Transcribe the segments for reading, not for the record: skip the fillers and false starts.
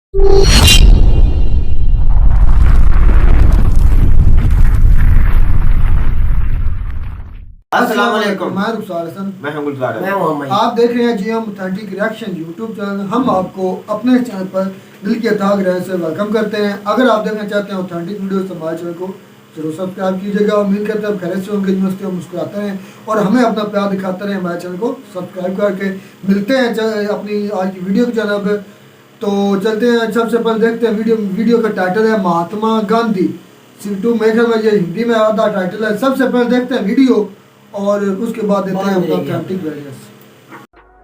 अस्सलाम वालेकुम। मैं हूं गुलजार। मैं मोहम्मद। आप देख रहे हैं GM authentic reaction YouTube channel. हम आपको अपने चैनल पर दिल के अथाह गहराई से वेलकम करते हैं। अगर आप देखना चाहते हैं ऑथेंटिक वीडियो तो हमारे चैनल को जरूर सब्सक्राइब कीजिएगा। उम्मीद करते हैं खैरियत से होंगे, मस्ती और मुस्कुराते रहें और हमें अपना प्यार दिखाते रहें। हमारे चैनल को सब्सक्राइब करके मिलते हैं अपनी आज की वीडियो की जानब। तो चलते हैं, सबसे पहले देखते हैं वीडियो का टाइटल है महात्मा गांधी सिंटू। मेरे ख्याल में ये हिंदी में आधा टाइटल है। सबसे पहले देखते हैं वीडियो और उसके बाद देते हैं अपना ऑथेंटिक वीडियोस।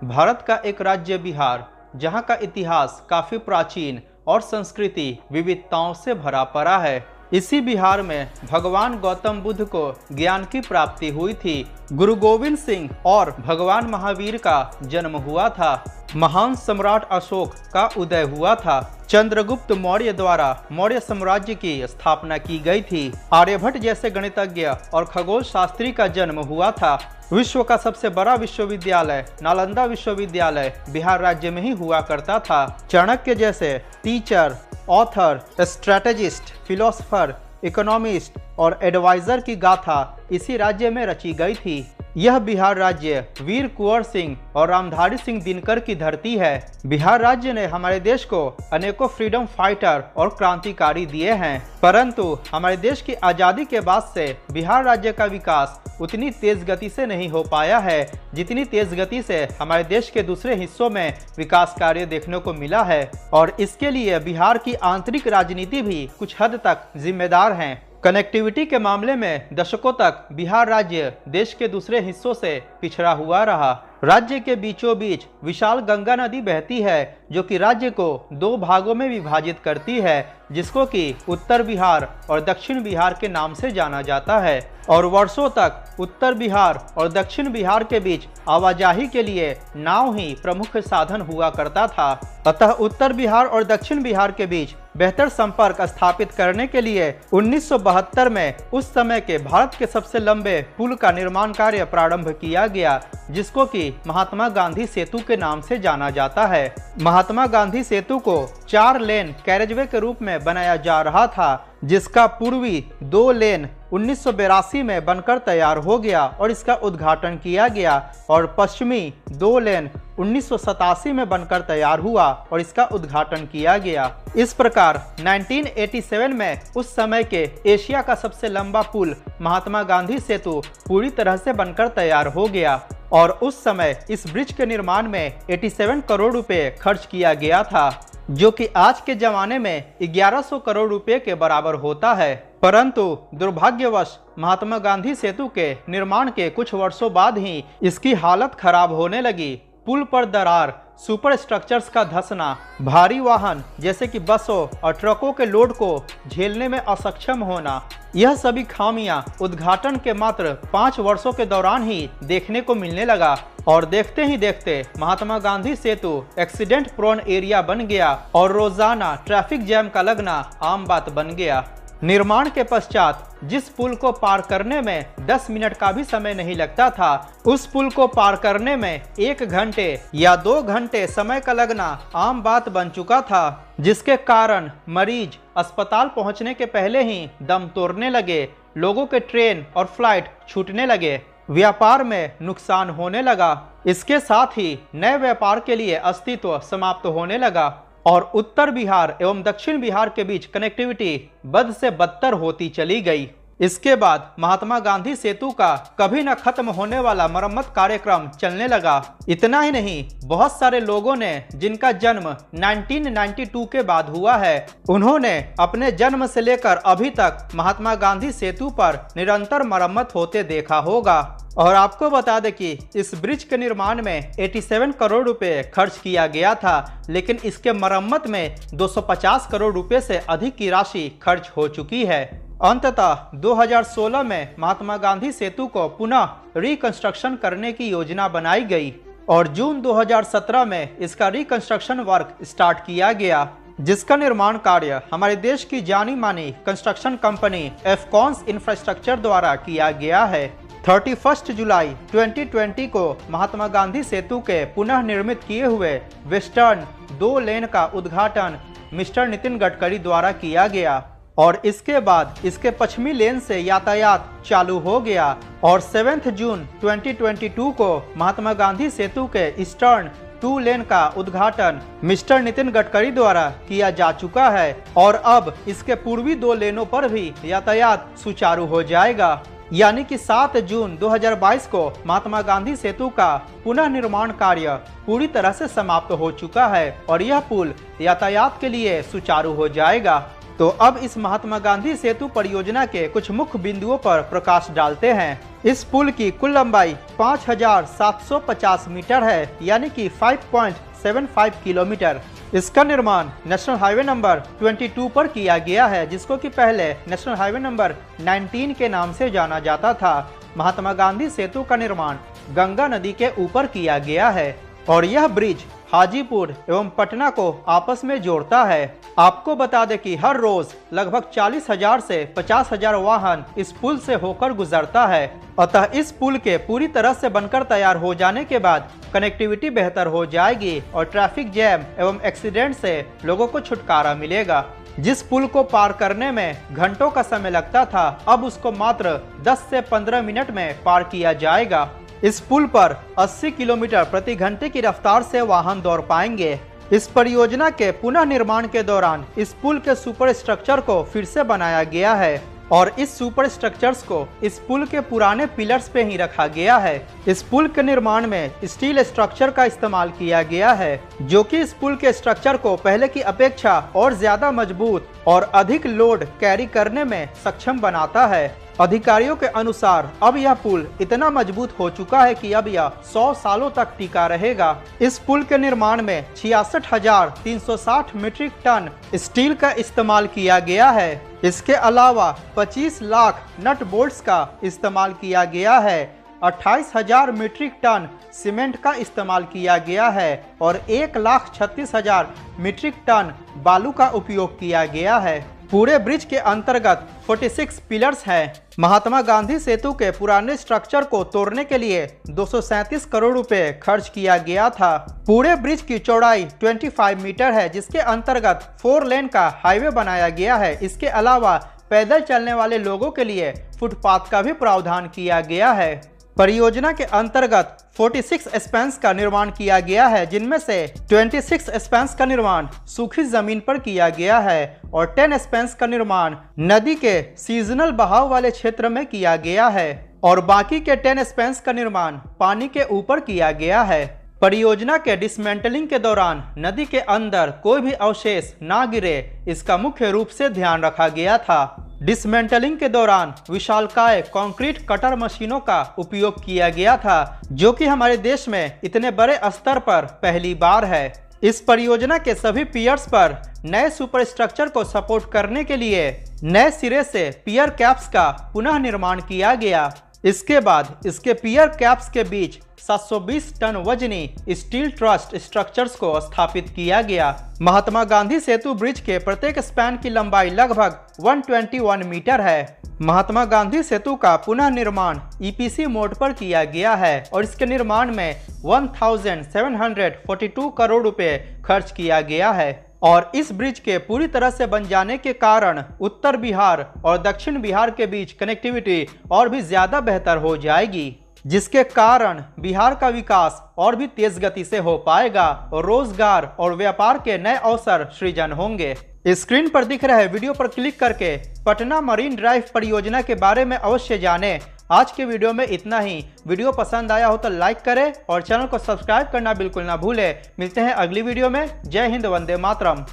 भारत का एक राज्य बिहार, जहां का इतिहास काफी प्राचीन और संस्कृति विविधताओं से भरा पड़ा है। इसी बिहार में भगवान गौतम बुद्ध को ज्ञान की प्राप्ति हुई थी। गुरु गोविंद सिंह और भगवान महावीर का जन्म हुआ था। महान सम्राट अशोक का उदय हुआ था। चंद्रगुप्त मौर्य द्वारा मौर्य साम्राज्य की स्थापना की गई थी। आर्यभट्ट जैसे गणितज्ञ और खगोल शास्त्री का जन्म हुआ था। विश्व का सबसे बड़ा विश्वविद्यालय नालंदा विश्वविद्यालय बिहार राज्य में ही हुआ करता था। चाणक्य जैसे teacher, author, strategist, philosopher, economist और एडवाइजर की गाथा इसी राज्य में रची गई थी। यह बिहार राज्य वीर कुंवर सिंह और रामधारी सिंह दिनकर की धरती है। बिहार राज्य ने हमारे देश को अनेकों फ्रीडम फाइटर और क्रांतिकारी दिए हैं, परंतु हमारे देश की आज़ादी के बाद से बिहार राज्य का विकास उतनी तेज गति से नहीं हो पाया है जितनी तेज गति से हमारे देश के दूसरे हिस्सों में विकास कार्य देखने को मिला है। और इसके लिए बिहार की आंतरिक राजनीति भी कुछ हद तक जिम्मेदार है। कनेक्टिविटी के मामले में दशकों तक बिहार राज्य देश के दूसरे हिस्सों से पिछड़ा हुआ रहा। राज्य के बीचों बीच विशाल गंगा नदी बहती है, जो कि राज्य को दो भागों में विभाजित करती है, जिसको कि उत्तर बिहार और दक्षिण बिहार के नाम से जाना जाता है। और वर्षों तक उत्तर बिहार और दक्षिण बिहार के बीच आवाजाही के लिए नाव ही प्रमुख साधन हुआ करता था। अतः उत्तर बिहार और दक्षिण बिहार के बीच बेहतर संपर्क स्थापित करने के लिए 1972 में उस समय के भारत के सबसे लंबे पुल का निर्माण कार्य प्रारंभ किया गया, जिसको कि महात्मा गांधी सेतु के नाम से जाना जाता है। महात्मा गांधी सेतु को 4 लेन कैरेजवे के रूप में बनाया जा रहा था, जिसका पूर्वी 2 लेन 1982 में बनकर तैयार हो गया और इसका उद्घाटन किया गया, और पश्चिमी 2 लेन 1987 में बनकर तैयार हुआ और इसका उद्घाटन किया गया। इस प्रकार 1987 में उस समय के एशिया का सबसे लंबा पुल महात्मा गांधी सेतु पूरी तरह से बनकर तैयार हो गया। और उस समय इस ब्रिज के निर्माण में 87 करोड़ रुपए खर्च किया गया था, जो कि आज के जमाने में 1100 करोड़ रुपए के बराबर होता है। परंतु दुर्भाग्यवश महात्मा गांधी सेतु के निर्माण के कुछ वर्षों बाद ही इसकी हालत खराब होने लगी। पुल पर दरार, सुपर स्ट्रक्चर्स का धंसना, भारी वाहन जैसे कि बसों और ट्रकों के लोड को झेलने में असक्षम होना, यह सभी खामियां उद्घाटन के मात्र 5 वर्षों के दौरान ही देखने को मिलने लगा। और देखते ही देखते महात्मा गांधी सेतु एक्सीडेंट प्रोन एरिया बन गया और रोजाना ट्रैफिक जैम का लगना आम बात बन गया। निर्माण के पश्चात जिस पुल को पार करने में 10 मिनट का भी समय नहीं लगता था, उस पुल को पार करने में 1 घंटे या 2 घंटे समय का लगना आम बात बन चुका था, जिसके कारण मरीज अस्पताल पहुंचने के पहले ही दम तोड़ने लगे, लोगों के ट्रेन और फ्लाइट छूटने लगे, व्यापार में नुकसान होने लगा। इसके साथ ही नए व्यापार के लिए अस्तित्व समाप्त होने लगा और उत्तर बिहार एवं दक्षिण बिहार के बीच कनेक्टिविटी बद से बदतर होती चली गई। इसके बाद महात्मा गांधी सेतु का कभी न खत्म होने वाला मरम्मत कार्यक्रम चलने लगा। इतना ही नहीं, बहुत सारे लोगों ने जिनका जन्म 1992 के बाद हुआ है, उन्होंने अपने जन्म से लेकर अभी तक महात्मा गांधी सेतु पर निरंतर मरम्मत होते देखा होगा। और आपको बता दें कि इस ब्रिज के निर्माण में 87 करोड़ रुपए खर्च किया गया था, लेकिन इसके मरम्मत में 250 करोड़ रुपए से अधिक की राशि खर्च हो चुकी है। अंततः 2016 में महात्मा गांधी सेतु को पुनः रिकंस्ट्रक्शन करने की योजना बनाई गई और जून 2017 में इसका रिकंस्ट्रक्शन वर्क स्टार्ट किया गया, जिसका निर्माण कार्य हमारे देश की जानी मानी कंस्ट्रक्शन कंपनी एफकॉन्स इंफ्रास्ट्रक्चर द्वारा किया गया है। 31 जुलाई 2020 को महात्मा गांधी सेतु के पुनः निर्मित किए हुए वेस्टर्न 2 लेन का उद्घाटन मिस्टर नितिन गडकरी द्वारा किया गया और इसके बाद इसके पश्चिमी लेन से यातायात चालू हो गया और 7 जून 2022 को महात्मा गांधी सेतु के ईस्टर्न 2 लेन का उद्घाटन मिस्टर नितिन गडकरी द्वारा किया जा चुका है और अब इसके पूर्वी 2 लेनों पर भी यातायात सुचारू हो जाएगा। यानी कि 7 जून 2022 को महात्मा गांधी सेतु का पुनः निर्माण कार्य पूरी तरह से समाप्त हो चुका है और यह पुल यातायात के लिए सुचारू हो जाएगा। तो अब इस महात्मा गांधी सेतु परियोजना के कुछ मुख्य बिंदुओं पर प्रकाश डालते हैं। इस पुल की कुल लंबाई 5750 मीटर है, यानी कि 5.75 किलोमीटर। इसका निर्माण नेशनल हाईवे नंबर 22 पर किया गया है, जिसको कि पहले नेशनल हाईवे नंबर 19 के नाम से जाना जाता था। महात्मा गांधी सेतु का निर्माण गंगा नदी के ऊपर किया गया है और यह ब्रिज हाजीपुर एवं पटना को आपस में जोड़ता है। आपको बता दें कि हर रोज लगभग 40,000 से 50,000 वाहन इस पुल से होकर गुजरता है। अतः इस पुल के पूरी तरह से बनकर तैयार हो जाने के बाद कनेक्टिविटी बेहतर हो जाएगी और ट्रैफिक जैम एवं एक्सीडेंट से लोगों को छुटकारा मिलेगा। जिस पुल को पार करने में घंटों का समय लगता था, अब उसको मात्र 10 से 15 मिनट में पार किया जाएगा। इस पुल पर 80 किलोमीटर प्रति घंटे की रफ्तार से वाहन दौड़ पाएंगे। इस परियोजना के पुनः निर्माण के दौरान इस पुल के सुपर स्ट्रक्चर को फिर से बनाया गया है और इस सुपर स्ट्रक्चर्स को इस पुल के पुराने पिलर्स पे ही रखा गया है। इस पुल के निर्माण में स्टील स्ट्रक्चर का इस्तेमाल किया गया है, जो कि इस पुल के स्ट्रक्चर को पहले की अपेक्षा और ज्यादा मजबूत और अधिक लोड कैरी करने में सक्षम बनाता है। अधिकारियों के अनुसार अब यह पुल इतना मजबूत हो चुका है कि अब यह 100 सालों तक टिका रहेगा। इस पुल के निर्माण में 66,360 मीट्रिक टन स्टील का इस्तेमाल किया गया है। इसके अलावा 25 लाख नट बोल्ट्स का इस्तेमाल किया गया है, 28,000 मीट्रिक टन सीमेंट का इस्तेमाल किया गया है और 1,36,000 मीट्रिक टन बालू का उपयोग किया गया है। पूरे ब्रिज के अंतर्गत 46 पिलर्स हैं। महात्मा गांधी सेतु के पुराने स्ट्रक्चर को तोड़ने के लिए 237 करोड़ रुपए खर्च किया गया था। पूरे ब्रिज की चौड़ाई 25 मीटर है, जिसके अंतर्गत 4 लेन का हाईवे बनाया गया है। इसके अलावा पैदल चलने वाले लोगों के लिए फुटपाथ का भी प्रावधान किया गया है। परियोजना के अंतर्गत 46 स्पैन्स का निर्माण किया गया है, जिनमें से 26 स्पैन्स का निर्माण सूखी जमीन पर किया गया है और 10 स्पैन्स का निर्माण नदी के सीजनल बहाव वाले क्षेत्र में किया गया है और बाकी के 10 स्पैन्स का निर्माण पानी के ऊपर किया गया है। परियोजना के डिसमेंटलिंग के दौरान नदी के अंदर कोई भी अवशेष ना गिरे, इसका मुख्य रूप से ध्यान रखा गया था। डिसमेंटलिंग के दौरान विशालकाय कंक्रीट कटर मशीनों का उपयोग किया गया था, जो कि हमारे देश में इतने बड़े स्तर पर पहली बार है। इस परियोजना के सभी पियर्स पर नए सुपर स्ट्रक्चर को सपोर्ट करने के लिए नए सिरे से पियर कैप्स का पुनः निर्माण किया गया। इसके बाद इसके पियर कैप्स के बीच 720 टन वजनी स्टील ट्रस्ट स्ट्रक्चर्स को स्थापित किया गया। महात्मा गांधी सेतु ब्रिज के प्रत्येक स्पैन की लंबाई लगभग 121 मीटर है। महात्मा गांधी सेतु का पुनः निर्माण ईपीसी मोड पर किया गया है और इसके निर्माण में 1742 करोड़ रुपए खर्च किया गया है और इस ब्रिज के पूरी तरह से बन जाने के कारण उत्तर बिहार और दक्षिण बिहार के बीच कनेक्टिविटी और भी ज्यादा बेहतर हो जाएगी, जिसके कारण बिहार का विकास और भी तेज गति से हो पाएगा और रोजगार और व्यापार के नए अवसर सृजन होंगे। स्क्रीन पर दिख रहे वीडियो पर क्लिक करके पटना मरीन ड्राइव परियोजना के बारे में अवश्य जानें। आज के वीडियो में इतना ही। वीडियो पसंद आया हो तो लाइक करें और चैनल को सब्सक्राइब करना बिल्कुल ना भूलें। मिलते हैं अगली वीडियो में। जय हिंद, वंदे मातरम।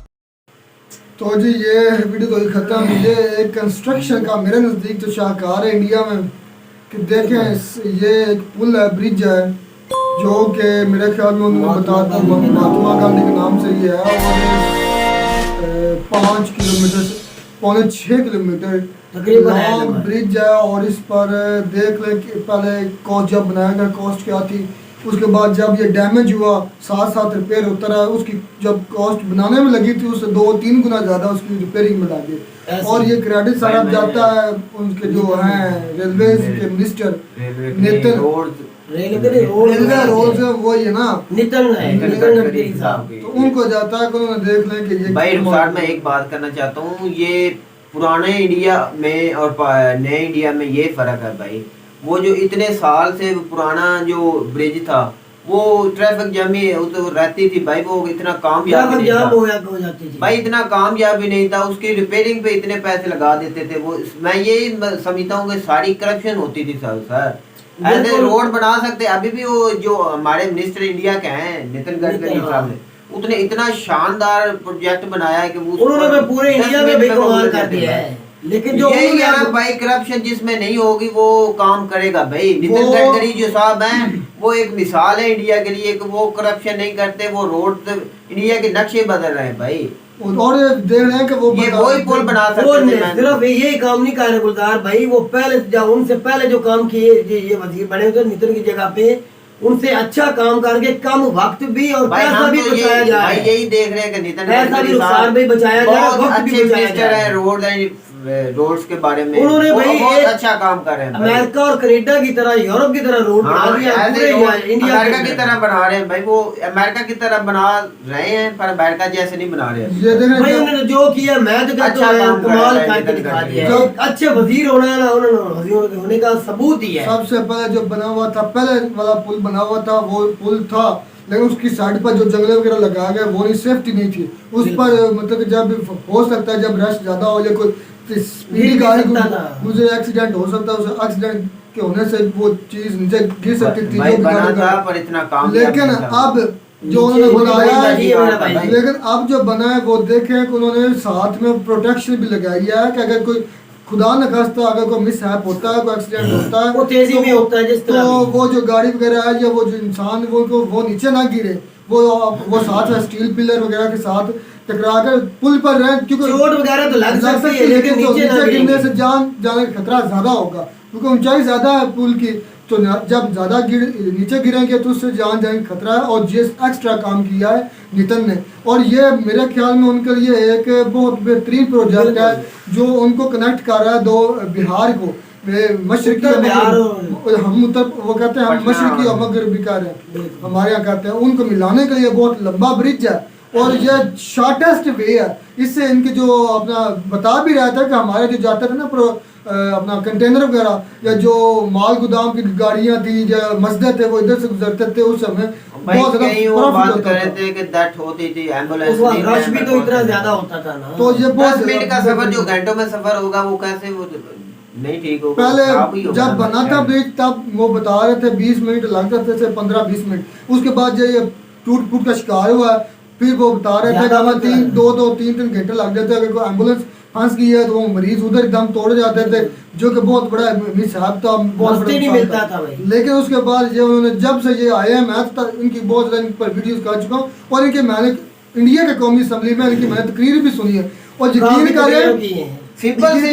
तो जी ये वीडियो तो खत्म। ये एक कंस्ट्रक्शन का मेरे नज़दीक तो शाहकार है इंडिया में कि देखें, ये एक पुल है, ब्रिज है, जो कि मेरे ख्याल में उन्होंने बता दिया महात्मा गांधी के नाम से ये है और 5 किलोमीटर से 5.6 किलोमीटर तकरीबन ब्रिज है। और इस पर देख लें कि पहले कॉस्ट जब बनाया गया कॉस्ट क्या थी, उसके बाद जब ये डैमेज हुआ साथ साथ रिपेयर होता रहा, उसकी जब कॉस्ट बनाने में लगी थी उससे 2-3 गुना ज़्यादा उसकी रिपेयरिंग में लगी। और ये क्रेडिट सारा जाता है उनके जो हैं रेलवे के मिनिस्टर रेलवे रोड से वही है ना, नितिन गडकरी साहब की। तो उनको जाता है कि उन्होंने देख लें कि ये भाई रुखसार मैं एक बात करना चाहता हूँ, ये पुराने इंडिया में और नए इंडिया में ये फर्क है भाई। वो जो इतने साल से पुराना जो ब्रिज था वो ट्रैफिक जाम ही तो रहती थी भाई, वो इतना कामयाब नहीं था हो जाती थी भाई, इतना कामयाब भी नहीं था। उसकी रिपेयरिंग पे इतने पैसे लगा देते थे वो। मैं यही समझता हूँ कि सारी करप्शन होती थी सर। ऐसे रोड बना सकते। अभी भी वो जो हमारे मिनिस्टर इंडिया के हैं नितिन गडकरी साहब ने उतने इतना शानदार प्रोजेक्ट बनाया है कि वो उन्होंने तो पूरे इंडिया में बेकमाल कर दिया है। लेकिन जो यही है ना भाई, करप्शन जिसमें नहीं होगी वो काम करेगा भाई। नितिन गडकरी जो साहब हैं वो एक मिसाल है इंडिया के लिए कि वो करप्शन नहीं करते, वो रोड इंडिया के नक्शे बदल रहे हैं भाई। और देख रहे हैं कि वो वही पुल बना सकते थे। सिर्फ यही काम नहीं कर रहे गुलजार भाई, वो पहले उनसे पहले जो काम किए ये वजीर बने हुए नितिन की जगह पे, उनसे अच्छा काम करके कम वक्त भी और पैसा भी बचाया जा रहा है। यही देख रहे हैं कि नितिन पैसा भी रुखसार भी बचाया जा रहा है, वक्त भी बचाया जा रहा है। रोड्स के बारे में उन्होंने भाई बहुत अच्छा काम कर रहे हैं। अमेरिका और कनाडा की तरह, यूरोप की तरह रोड बना दिया इंडिया अमेरिका की तरह बना रहे हैं भाई। वो अमेरिका की तरह बना रहे हैं पर अमेरिका जैसे नहीं बना रहे हैं। ये भाई उन्होंने जो किया मैं तो कहता हूं कमाल करके दिखा दिया। अच्छे वजीर होना है ना, उन्होंने वजीर होने का सबूत ही है। सबसे पहले जो बना हुआ था, पहले वाला पुल बना हुआ था, वो पुल था लेकिन उसकी साइड पर जो जंगले वगैरह लगा गए वो नहीं, सेफ्टी नहीं थी उस पर। मतलब जब हो सकता है जब रश ज्यादा हो या कोई स्पीडी गाड़ी गुजरे एक्सीडेंट हो सकता है, उस एक्सीडेंट के होने से वो चीज नीचे गिर सकती थी। भाई बना था पर इतना काम लेकिन अब जो उन्होंने बनाया, लेकिन अब जो बना है वो देखें कि उन्होंने साथ में प्रोटेक्शन भी लगाई है कि अगर कोई खुदा न खास्ता अगर कोई मिसहैप होता है, कोई एक्सीडेंट होता है, वो तेजी में होता है जिस तरह, तो वो जो गाड़ी वगैरह है या वो जो इंसान वो नीचे ना गिरे, वो साथ में स्टील पिलर वगैरह के साथ टकरा कर पुल पर रहे, क्योंकि चोट वगैरह तो लग सकती है लेकिन नीचे गिरने से जान जाने का खतरा ज्यादा होगा क्योंकि ऊंचाई ज्यादा है पुल की। तो जब ज्यादा नीचे गिरेंगे तो उससे जान जाने का खतरा है। और ये एक्स्ट्रा काम किया है नितिन ने, और ये मेरे ख्याल में उनके लिए एक बहुत बेहतरीन प्रोजेक्ट है जो उनको कनेक्ट कर रहा है दो बिहार को, मशरकी हम उत्तर वो कहते हैं हम मशरकी और मगरबी कह रहे हैं, हमारे यहाँ कहते हैं, उनको मिलाने के लिए बहुत लंबा ब्रिज है और ये शॉर्टेस्ट वे है। इससे इनके जो अपना बता भी रहा था कि हमारे जो जाते थे ना अपना कंटेनर वगैरह या जो माल गोदाम की गाड़ियाँ थी या मस्जिद थे वो इधर से गुजरते थे, उस समय बहुत रश भी तो इतना ज्यादा होता था ना। तो ये 10 मिनट का सफर जो घंटों में सफर होगा वो कैसे वो नहीं ठीक होगा। पहले जब बना था ब्रिज तब वो बता रहे थे 20 मिनट लग जाते थे, 15-20 मिनट। उसके बाद जो ये टूट फूट का शिकार हुआ फिर वो बता रहे थे कि 3 घंटे लग जाते। अगर कोई एम्बुलेंस फंस गई है तो वो मरीज उधर एकदम तोड़ जाते थे, जो कि बहुत बड़ा मिसहैप था, बहुत बड़ा नहीं मिलता था भाई। लेकिन उसके बाद ये उन्होंने जब से ये आए हैं, मैं इनकी बहुत ज़्यादा इन पर वीडियोस कर चुका हूँ और इनके मैंने इंडिया के कौमी असम्बली में इनकी मैंने तकरीर भी सुनी है और यकीन करें सिंपल से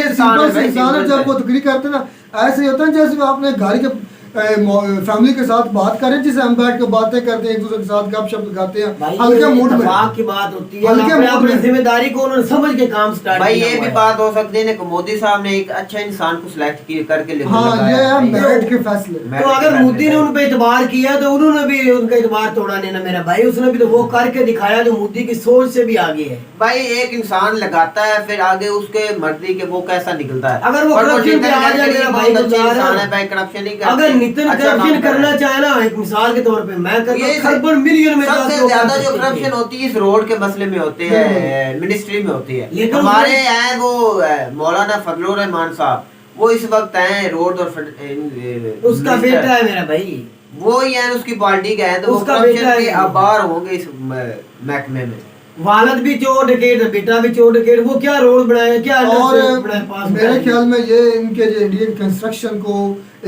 इंसान जब वो तकरीर करते ना ऐसे होता है जैसे आपने घर के फैमिली के साथ बात करें, जिसे हम बैठ के बातें करते हैं, एक दूसरे के साथ गपशप लगाते हैं, हल्के मूड में की बात होती है, अपनी जिम्मेदारी को उन्होंने समझ के काम स्टार्ट भाई। ये भी बात हो सकती है कि मोदी साहब ने एक अच्छा इंसान को सिलेक्ट किए करके हाँ, ये है मेरिट के फैसले। तो अगर मोदी ने उन पे इतबार किया तो उन्होंने भी उनका इतबार तोड़ा नहीं ना मेरा भाई। उसने भी तो वो करके दिखाया जो मोदी की सोच से भी आगे है भाई। एक इंसान लगाता है फिर आगे उसके मर्जी के वो कैसा निकलता है। अगर वो करप्शन पे आ जाए मेरा भाई, करप्शन नहीं करता। अगर नितिन करप्शन करना चाहे ना, एक मिसाल के तौर पे मैं खरबों मिलियन में सबसे ज्यादा जो करप्शन होती है इस रोड के मसले में होती है, मिनिस्ट्री में होती है। हमारे यहाँ वो मौलाना फजलुर रहमान साहब वो इस वक्त हैं रोड और उसका बेटा है मेरा भाई, वो ही है उसकी पार्टी का है, तो वो करप्शन के आभार होंगे इस महकमे में। वालद भी चोर डकैत, बेटा भी चोर डकैत, वो क्या रोड बनाए, क्या और मेरे ख्याल में ये इनके जो इंडियन कंस्ट्रक्शन को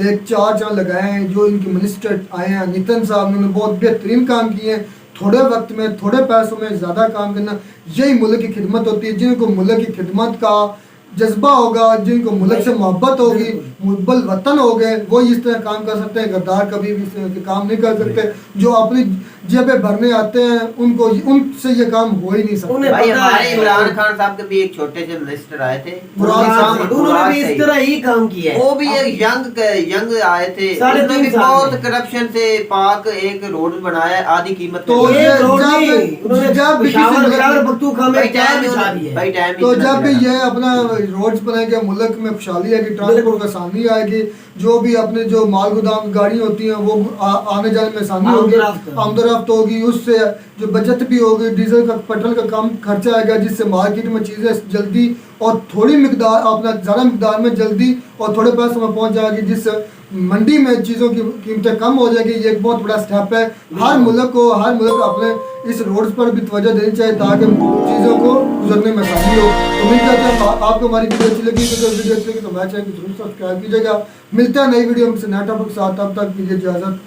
एक 4 चांद लगाए हैं। जो इनके मिनिस्टर आए हैं नितिन साहब, उन्होंने बहुत बेहतरीन काम किए हैं। थोड़े वक्त में थोड़े पैसों में ज़्यादा काम करना, यही मुल्क की खिदमत होती है। जिनको मुल्क की खिदमत का जज्बा होगा, जिनको मुल्क से मोहब्बत होगी, मुहब्बल वतन हो गए, वो इस तरह काम कर सकते हैं। गद्दार कभी भी इस तरह के काम नहीं कर सकते। जो अपनी जेबें भरने आते हैं उनको उनसे ये काम हो ही नहीं सकता। उन्हें भाई पता हमारे है। इमरान खान साहब के भी एक छोटे से मिनिस्टर आए थे, उन्होंने भी इस तरह ही काम किया है। वो भी एक यंग आए थे, 3.5 उसने भी साल बहुत में। करप्शन से पाक एक रोड बनाया आधी कीमत तो में। ये एक रोड जब- नहीं, उन्होंने जब भी किसी पेशावर मुल्क पेशावर में- पख्तूनख्वा में भाई क्या टाइम बिछा दी है। भाई टाइम तो इतना जब भी लगा। ये अपना रोड्स बनाएंगे मुल्क में खुशहाली आएगी, ट्रांसपोर्ट को आसानी आएगी, जो भी अपने जो माल गोदाम गाड़ी होती हैं वो आने जाने में आसानी होगी, आमदोरफ्त होगी, उससे जो बचत भी होगी, डीजल का पेट्रोल का कम खर्चा आएगा, जिससे मार्केट में चीज़ें जल्दी और थोड़ी मिकदार अपना ज़्यादा मिकदार में जल्दी और थोड़े पैसों में पहुंच जाएगी, जिससे मंडी में चीज़ों की कीमतें कम हो जाएगी। ये एक बहुत बड़ा स्टेप है। हर मुल्क अपने इस रोड्स पर भी तवज्जो देनी चाहिए ताकि चीज़ों को गुजरने में आसानी हो। उम्मीद करते हैं आपको हमारी वीडियो अच्छी लगी, तो वीडियो अच्छी लगी तो हमारे चैनल को जरूर सब्सक्राइब कीजिएगा। मिलता है नई वीडियो हमसे नए टॉपिक के साथ, तब तक कीजिए इजाज़त।